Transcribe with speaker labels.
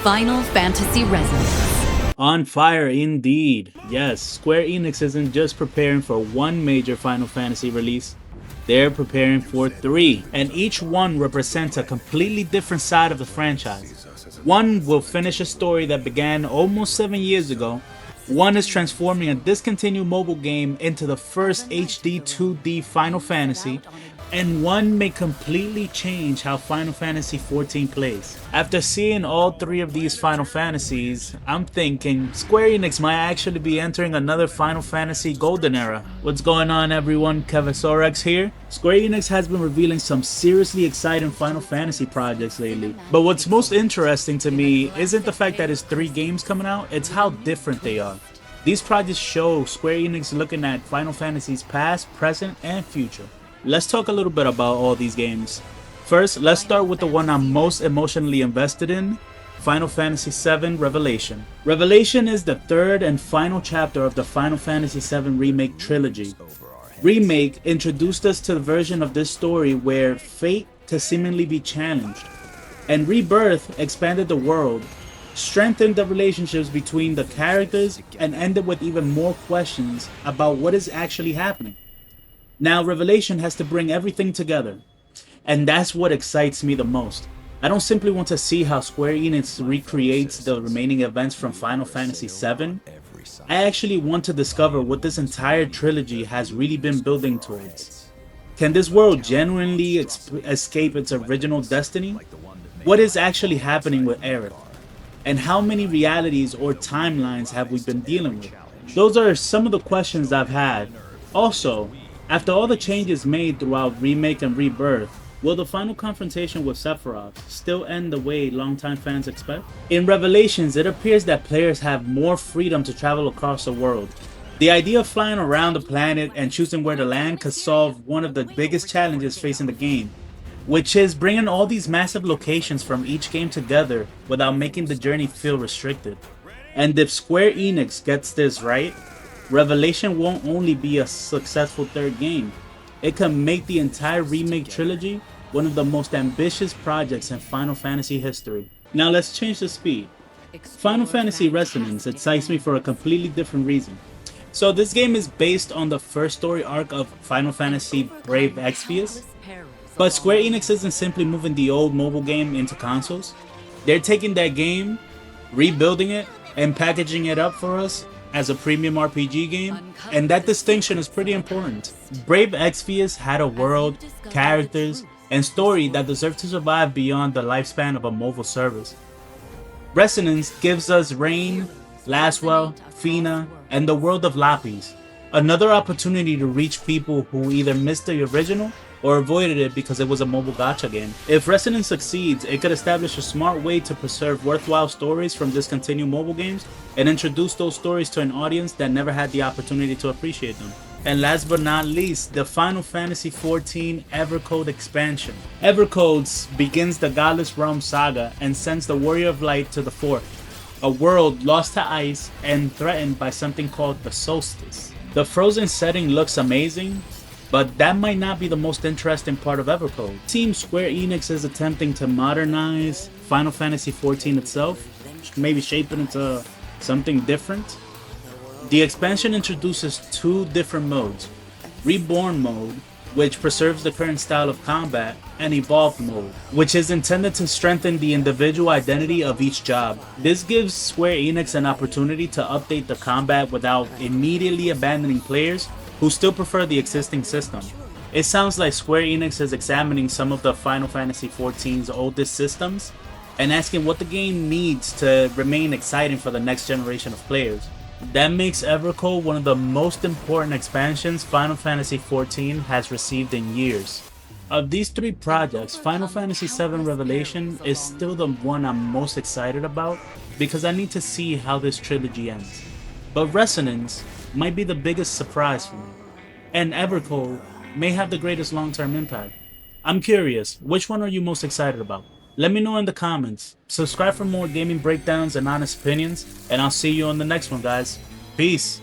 Speaker 1: Final Fantasy Resonance.
Speaker 2: On fire indeed. Yes, Square Enix isn't just preparing for one major Final Fantasy release, they're preparing for 3, and each one represents a completely different side of the franchise. One will finish a story that began almost 7 years ago, one is transforming a discontinued mobile game into the first HD 2D Final Fantasy, and one may completely change how Final Fantasy XIV plays. After seeing all 3 of these Final Fantasies, I'm thinking Square Enix might actually be entering another Final Fantasy golden era. What's going on everyone, KevisaurX here. Square Enix has been revealing some seriously exciting Final Fantasy projects lately, but what's most interesting to me isn't the fact that it's 3 games coming out, it's how different they are. These projects show Square Enix looking at Final Fantasy's past, present, and future. Let's talk a little bit about all these games. First, let's start with the one I'm most emotionally invested in, Final Fantasy VII Revelation. Revelation is the 3rd and final chapter of the Final Fantasy VII Remake trilogy. Remake introduced us to the version of this story where fate could seemingly be challenged, and Rebirth expanded the world, strengthened the relationships between the characters, and ended with even more questions about what is actually happening. Now Revelation has to bring everything together, and that's what excites me the most. I don't simply want to see how Square Enix recreates the remaining events from Final Fantasy VII. I actually want to discover what this entire trilogy has really been building towards. Can this world genuinely escape its original destiny? What is actually happening with Aerith? And how many realities or timelines have we been dealing with? Those are some of the questions I've had. Also, after all the changes made throughout Remake and Rebirth, will the final confrontation with Sephiroth still end the way longtime fans expect? In Revelations, it appears that players have more freedom to travel across the world. The idea of flying around the planet and choosing where to land could solve one of the biggest challenges facing the game, which is bringing all these massive locations from each game together without making the journey feel restricted. And if Square Enix gets this right, Revelation won't only be a successful 3rd game, it can make the entire Remake trilogy one of the most ambitious projects in Final Fantasy history. Now let's change the speed. Final Fantasy Resonance excites me for a completely different reason. So this game is based on the first story arc of Final Fantasy Brave Exvius, but Square Enix isn't simply moving the old mobile game into consoles. They're taking that game, rebuilding it, and packaging it up for us as a premium RPG game, and that distinction is pretty important. Brave Exvius had a world, characters, and story that deserve to survive beyond the lifespan of a mobile service. Resonance gives us Rain, Laswell, Fina, and the world of Lapis, another opportunity to reach people who either missed the original or avoided it because it was a mobile gacha game. If Resonance succeeds, it could establish a smart way to preserve worthwhile stories from discontinued mobile games and introduce those stories to an audience that never had the opportunity to appreciate them. And last but not least, the Final Fantasy XIV Evercold expansion. Evercold begins the Godless Realm saga and sends the Warrior of Light to the Fort, a world lost to ice and threatened by something called the Solstice. The frozen setting looks amazing, but that might not be the most interesting part of Evercold. It seems Square Enix is attempting to modernize Final Fantasy XIV itself, maybe shape it into something different. The expansion introduces 2 different modes: Reborn mode, which preserves the current style of combat, and Evolved mode, which is intended to strengthen the individual identity of each job. This gives Square Enix an opportunity to update the combat without immediately abandoning players who still prefer the existing system. It sounds like Square Enix is examining some of the Final Fantasy XIV's oldest systems and asking what the game needs to remain exciting for the next generation of players. That makes Evercold one of the most important expansions Final Fantasy XIV has received in years. Of these 3 projects, Final Fantasy VII Revelation is still the one I'm most excited about because I need to see how this trilogy ends. But Resonance might be the biggest surprise for me, and Evercold may have the greatest long-term impact. I'm curious, which one are you most excited about? Let me know in the comments. Subscribe for more gaming breakdowns and honest opinions, and I'll see you on the next one, guys. Peace!